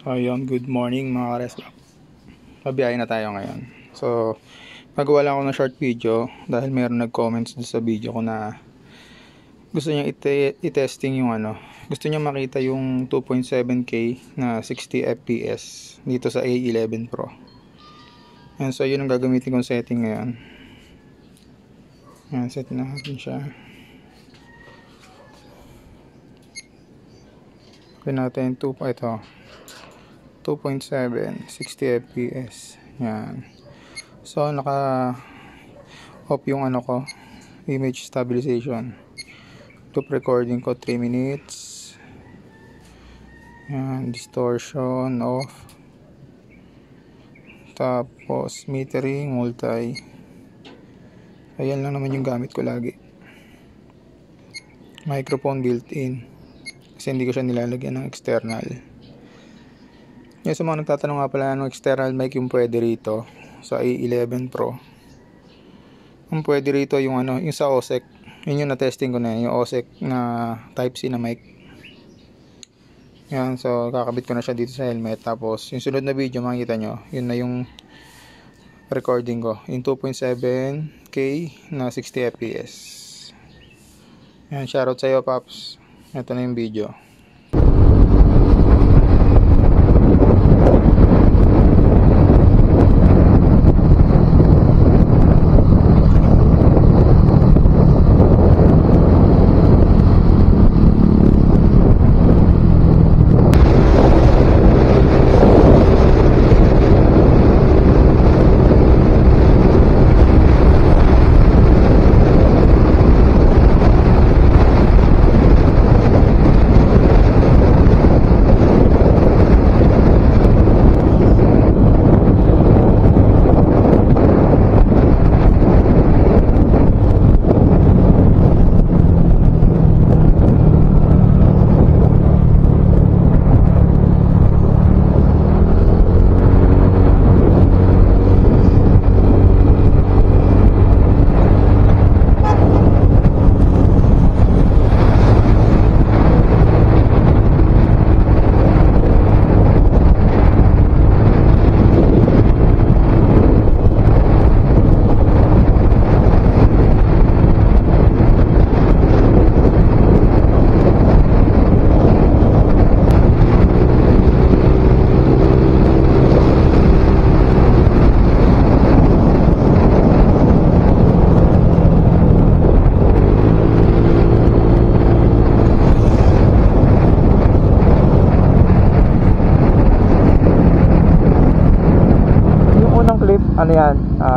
So yun, good morning mga ka-rescue. Pabiyahe na tayo ngayon. So magawa lang ako ng short video dahil mayroon nag-comments sa video ko na gusto niya i-testing yung gusto niya makita yung 2.7K na 60 fps dito sa A11 Pro. And so yun ang gagamitin kong setting ngayon. Ayan, set na natin siya. Okay natin 2.7 60 fps. Yan. So naka off yung ko, image stabilization. Top recording ko 3 minutes. Yan, distortion off. Tapos metering, multi. Ayan lang naman yung gamit ko lagi. Microphone built-in kasi hindi ko siya nilalagyan ng external. Yan, sa mga nagtatanong nga pala anong external mic yung pwede rito sa A11 Pro. Ang pwede rito yung yung sa OSEC. Yun yung na-testing ko na, yung OSEC na Type-C na mic. Yan, so kakabit ko na siya dito sa helmet. Tapos yung sunod na video makikita nyo, yun na yung recording ko, yung 2.7K na 60 fps. Yan, shoutout sa iyo Paps. Ito na yung video.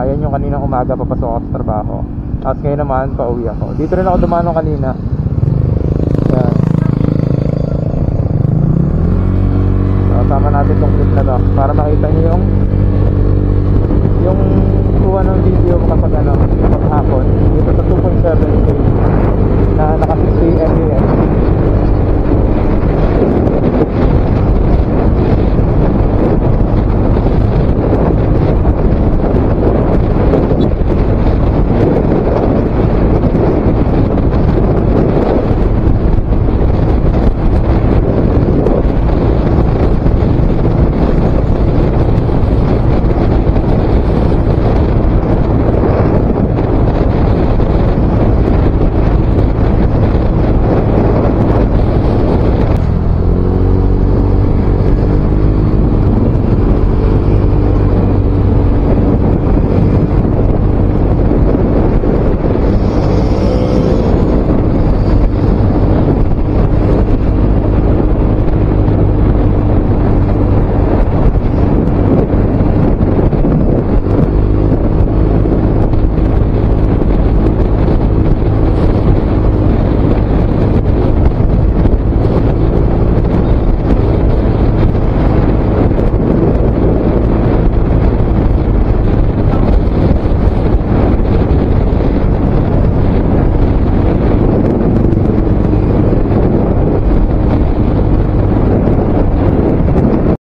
Yan yung kaninang umaga papasok ako sa trabaho. Tapos ngayon naman pauwi ako. Dito rin ako dumanong kanina.